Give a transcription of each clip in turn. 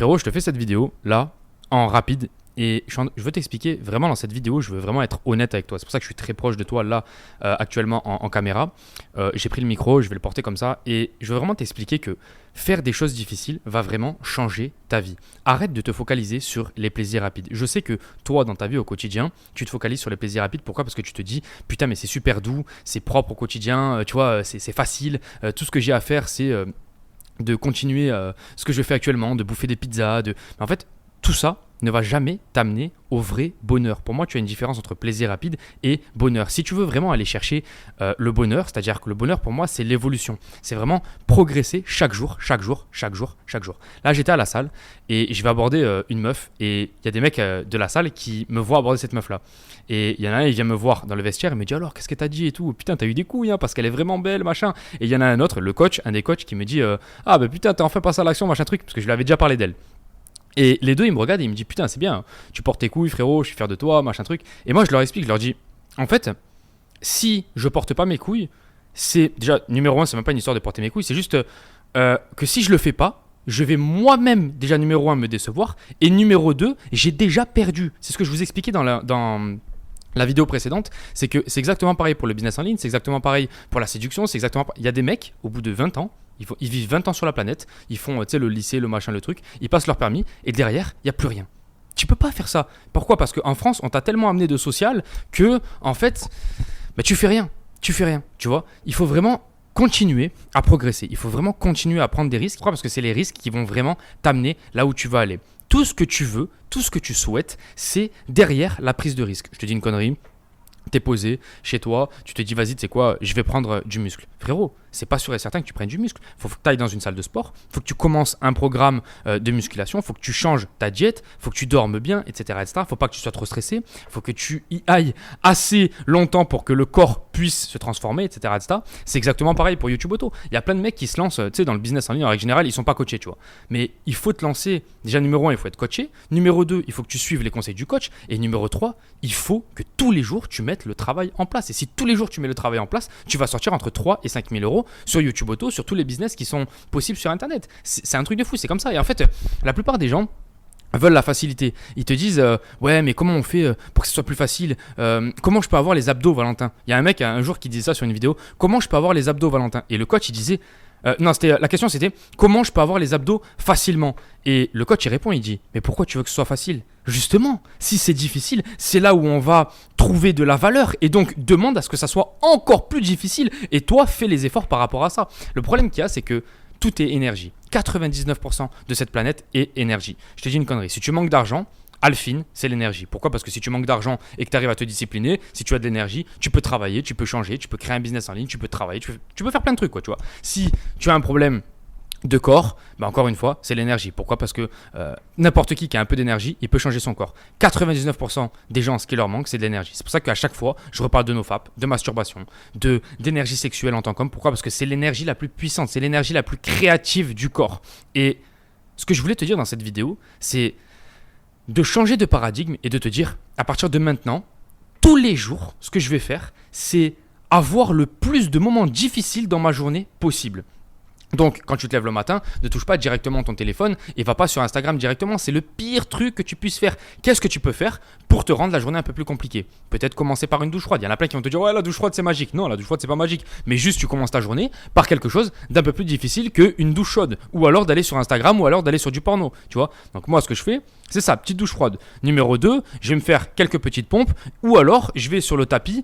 frérot, je te fais cette vidéo là, en rapide. Et je veux t'expliquer vraiment dans cette vidéo, je veux vraiment être honnête avec toi. C'est pour ça que je suis très proche de toi là, actuellement en caméra. J'ai pris le micro, je vais le porter comme ça. Et je veux vraiment t'expliquer que faire des choses difficiles va vraiment changer ta vie. Arrête de te focaliser sur les plaisirs rapides. Je sais que toi, dans ta vie au quotidien, tu te focalises sur les plaisirs rapides. Pourquoi ? Parce que tu te dis, putain, mais c'est super doux, c'est propre au quotidien, tu vois, c'est facile. Tout ce que j'ai à faire, c'est de continuer ce que je fais actuellement, de bouffer des pizzas. Mais en fait, tout ça ne va jamais t'amener au vrai bonheur. Pour moi, tu as une différence entre plaisir rapide et bonheur. Si tu veux vraiment aller chercher le bonheur, c'est-à-dire que le bonheur pour moi, c'est l'évolution. C'est vraiment progresser chaque jour, chaque jour, chaque jour, chaque jour. Là, j'étais à la salle et je vais aborder une meuf et il y a des mecs de la salle qui me voient aborder cette meuf-là. Et il y en a un, il vient me voir dans le vestiaire et me dit alors, qu'est-ce que t'as dit et tout. Putain, t'as eu des couilles hein, parce qu'elle est vraiment belle, machin. Et il y en a un autre, le coach, un des coachs qui me dit ah bah putain, t'as enfin passé à l'action, machin truc, parce que je lui avais déjà parlé d'elle. Et les deux, ils me regardent et ils me disent putain, c'est bien, tu portes tes couilles, frérot, je suis fier de toi, machin truc. Et moi, je leur explique, je leur dis en fait, si je porte pas mes couilles, c'est déjà, numéro un, c'est même pas une histoire de porter mes couilles, c'est juste que si je le fais pas, je vais moi-même, déjà, numéro un, me décevoir. Et numéro deux, j'ai déjà perdu. C'est ce que je vous expliquais dans la vidéo précédente, c'est que c'est exactement pareil pour le business en ligne, c'est exactement pareil pour la séduction, c'est exactement pareil. Il y a des mecs, au bout de 20 ans, ils vivent 20 ans sur la planète, ils font le lycée, le machin, le truc, ils passent leur permis et derrière, il n'y a plus rien. Tu peux pas faire ça. Pourquoi ? Parce qu'en France, on t'a tellement amené de social que, en fait, bah, tu fais rien. Tu fais rien, tu vois. Il faut vraiment continuer à progresser. Il faut vraiment continuer à prendre des risques. Pourquoi ? Parce que c'est les risques qui vont vraiment t'amener là où tu vas aller. Tout ce que tu veux, tout ce que tu souhaites, c'est derrière la prise de risque. Je te dis une connerie. T'es posé chez toi, tu te dis vas-y, tu sais quoi, je vais prendre du muscle. Frérot, c'est pas sûr et certain que tu prennes du muscle. Faut que tu ailles dans une salle de sport, faut que tu commences un programme de musculation, faut que tu changes ta diète, faut que tu dormes bien, etc., etc. Faut pas que tu sois trop stressé, faut que tu y ailles assez longtemps pour que le corps puisse se transformer, etc., etc. C'est exactement pareil pour YouTube Auto. Il y a plein de mecs qui se lancent, tu sais, dans le business en ligne en règle générale, ils sont pas coachés, tu vois. Mais il faut te lancer. Déjà, numéro 1, il faut être coaché. Numéro 2, il faut que tu suives les conseils du coach. Et numéro 3, il faut que tous les jours, tu mettes le travail en place. Et si tous les jours, tu mets le travail en place, tu vas sortir entre 3 et 5 000 euros sur YouTube Auto, sur tous les business qui sont possibles sur Internet. C'est un truc de fou, c'est comme ça. Et en fait, la plupart des gens veulent la facilité. Ils te disent ouais, mais comment on fait pour que ce soit plus facile comment je peux avoir les abdos, Valentin ? Il y a un mec un jour qui disait ça sur une vidéo. Comment je peux avoir les abdos, Valentin ? Et le coach, il disait non, la question c'était comment je peux avoir les abdos facilement ? Et le coach il répond, il dit mais pourquoi tu veux que ce soit facile ? Justement, si c'est difficile, c'est là où on va trouver de la valeur et donc demande à ce que ça soit encore plus difficile et toi fais les efforts par rapport à ça. Le problème qu'il y a, c'est que tout est énergie. 99% de cette planète est énergie. Je te dis une connerie, si tu manques d'argent, Alphine, c'est l'énergie. Pourquoi ? Parce que si tu manques d'argent et que tu arrives à te discipliner, si tu as de l'énergie, tu peux travailler, tu peux changer, tu peux créer un business en ligne, tu peux travailler, tu peux faire plein de trucs, quoi, tu vois. Si tu as un problème de corps, bah encore une fois, c'est l'énergie. Pourquoi ? Parce que n'importe qui a un peu d'énergie, il peut changer son corps. 99% des gens, ce qui leur manque, c'est de l'énergie. C'est pour ça qu'à chaque fois, je reparle de nofap, de masturbation, d'énergie sexuelle en tant qu'homme. Pourquoi ? Parce que c'est l'énergie la plus puissante, c'est l'énergie la plus créative du corps. Et ce que je voulais te dire dans cette vidéo, c'est de changer de paradigme et de te dire, à partir de maintenant, tous les jours, ce que je vais faire, c'est avoir le plus de moments difficiles dans ma journée possible. Donc, quand tu te lèves le matin, ne touche pas directement ton téléphone et va pas sur Instagram directement. C'est le pire truc que tu puisses faire. Qu'est-ce que tu peux faire pour te rendre la journée un peu plus compliquée ? Peut-être commencer par une douche froide. Il y en a plein qui vont te dire « Ouais, la douche froide, c'est magique. » Non, la douche froide, c'est pas magique. Mais juste, tu commences ta journée par quelque chose d'un peu plus difficile qu'une douche chaude. Ou alors d'aller sur Instagram ou alors d'aller sur du porno. Tu vois ? Donc, moi, ce que je fais, c'est ça, petite douche froide. Numéro 2, je vais me faire quelques petites pompes. Ou alors, je vais sur le tapis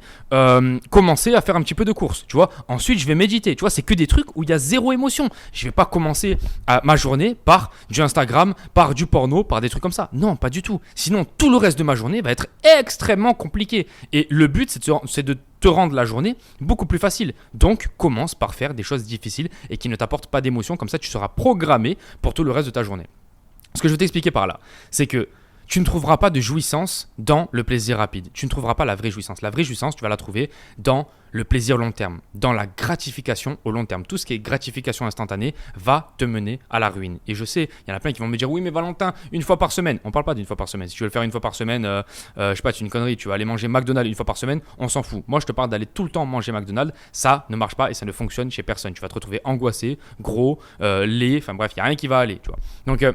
commencer à faire un petit peu de course. Tu vois ? Ensuite, je vais méditer. Tu vois, c'est que des trucs où il y a zéro émotion. Je vais pas commencer ma journée par du Instagram, par du porno, par des trucs comme ça. Non, pas du tout. Sinon, tout le reste de ma journée va être extrêmement compliqué. Et le but, c'est de te rendre la journée beaucoup plus facile. Donc, commence par faire des choses difficiles et qui ne t'apportent pas d'émotion. Comme ça, tu seras programmé pour tout le reste de ta journée. Ce que je veux t'expliquer par là, c'est que tu ne trouveras pas de jouissance dans le plaisir rapide. Tu ne trouveras pas la vraie jouissance. La vraie jouissance, tu vas la trouver dans le plaisir long terme, dans la gratification au long terme. Tout ce qui est gratification instantanée va te mener à la ruine. Et je sais, il y en a plein qui vont me dire « Oui, mais Valentin, une fois par semaine. » On ne parle pas d'une fois par semaine. Si tu veux le faire une fois par semaine, je sais pas, c'est une connerie. Tu vas aller manger McDonald's une fois par semaine, on s'en fout. Moi, je te parle d'aller tout le temps manger McDonald's. Ça ne marche pas et ça ne fonctionne chez personne. Tu vas te retrouver angoissé, gros, laid. Enfin bref, il n'y a rien qui va aller. Tu vois. Donc,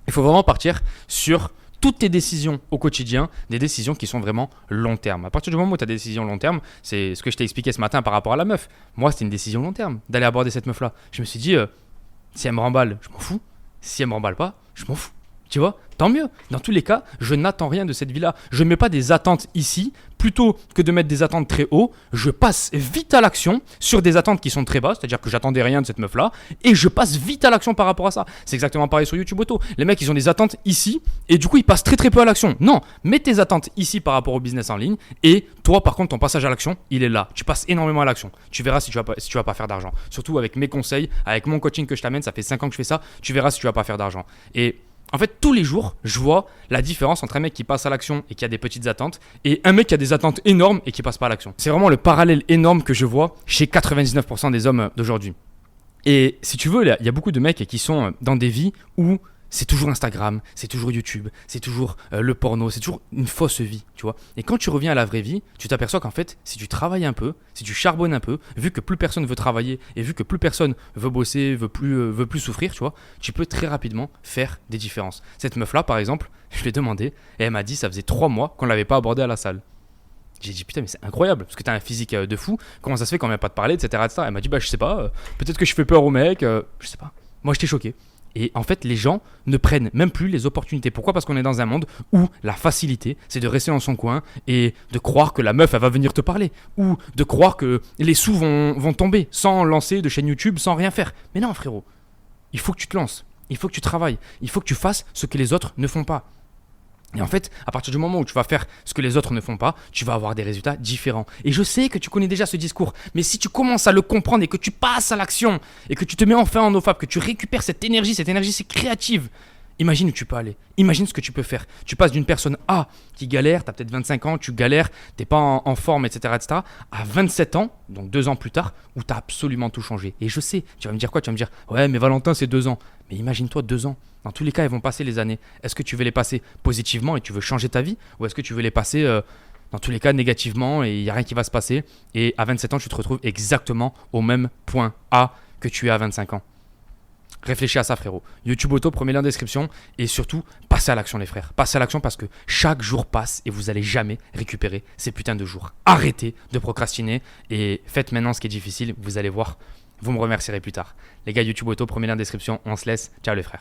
Il faut vraiment partir sur toutes tes décisions au quotidien, des décisions qui sont vraiment long terme. À partir du moment où tu as des décisions long terme, c'est ce que je t'ai expliqué ce matin par rapport à la meuf. Moi, c'était une décision long terme d'aller aborder cette meuf-là. Je me suis dit, si elle me remballe, je m'en fous. Si elle me remballe pas, je m'en fous. Tu vois, tant mieux. Dans tous les cas, je n'attends rien de cette vie-là. Je ne mets pas des attentes ici. Plutôt que de mettre des attentes très haut, je passe vite à l'action sur des attentes qui sont très basses, c'est-à-dire que j'attendais rien de cette meuf-là, et je passe vite à l'action par rapport à ça. C'est exactement pareil sur YouTube Auto. Les mecs, ils ont des attentes ici, et du coup, ils passent très très peu à l'action. Non, mets tes attentes ici par rapport au business en ligne, et toi, par contre, ton passage à l'action, il est là. Tu passes énormément à l'action. Tu verras si tu vas pas faire d'argent. Surtout avec mes conseils, avec mon coaching que je t'amène, ça fait 5 ans que je fais ça, tu verras si tu vas pas faire d'argent. Et en fait, tous les jours, je vois la différence entre un mec qui passe à l'action et qui a des petites attentes et un mec qui a des attentes énormes et qui passe pas à l'action. C'est vraiment le parallèle énorme que je vois chez 99% des hommes d'aujourd'hui. Et si tu veux, il y a beaucoup de mecs qui sont dans des vies où c'est toujours Instagram, c'est toujours YouTube, c'est toujours le porno, c'est toujours une fausse vie, tu vois. Et quand tu reviens à la vraie vie, tu t'aperçois qu'en fait, si tu travailles un peu, si tu charbonnes un peu, vu que plus personne veut travailler et vu que plus personne veut bosser, veut plus souffrir, tu vois, tu peux très rapidement faire des différences. Cette meuf-là, par exemple, je lui ai demandé et elle m'a dit ça faisait 3 mois qu'on ne l'avait pas abordée à la salle. J'ai dit putain mais c'est incroyable parce que t'as un physique de fou, comment ça se fait qu'on vient pas te parler, etc., etc. Elle m'a dit bah je sais pas, peut-être que je fais peur aux mecs, je sais pas. Moi j'étais choqué. Et en fait, les gens ne prennent même plus les opportunités. Pourquoi ? Parce qu'on est dans un monde où la facilité, c'est de rester dans son coin et de croire que la meuf, elle va venir te parler. Ou de croire que les sous vont tomber sans lancer de chaîne YouTube, sans rien faire. Mais non, frérot, il faut que tu te lances. Il faut que tu travailles. Il faut que tu fasses ce que les autres ne font pas. Et en fait, à partir du moment où tu vas faire ce que les autres ne font pas, tu vas avoir des résultats différents. Et je sais que tu connais déjà ce discours, mais si tu commences à le comprendre et que tu passes à l'action, et que tu te mets enfin en OFAP, que tu récupères cette énergie c'est créative, imagine où tu peux aller, imagine ce que tu peux faire. Tu passes d'une personne A qui galère, tu as peut-être 25 ans, tu galères, tu n'es pas en forme, etc., à 27 ans, donc 2 ans plus tard, où tu as absolument tout changé. Et je sais, tu vas me dire quoi ? Tu vas me dire, ouais mais Valentin c'est 2 ans. Mais imagine-toi 2 ans. Dans tous les cas, elles vont passer les années. Est-ce que tu veux les passer positivement et tu veux changer ta vie ? Ou est-ce que tu veux les passer, dans tous les cas, négativement et il n'y a rien qui va se passer ? Et à 27 ans, tu te retrouves exactement au même point A que tu es à 25 ans. Réfléchis à ça, frérot. YouTube Auto, premier lien en description. Et surtout, passez à l'action, les frères. Passez à l'action parce que chaque jour passe et vous n'allez jamais récupérer ces putains de jours. Arrêtez de procrastiner et faites maintenant ce qui est difficile. Vous allez voir, vous me remercierez plus tard. Les gars, YouTube Auto, premier lien en description. On se laisse. Ciao les frères.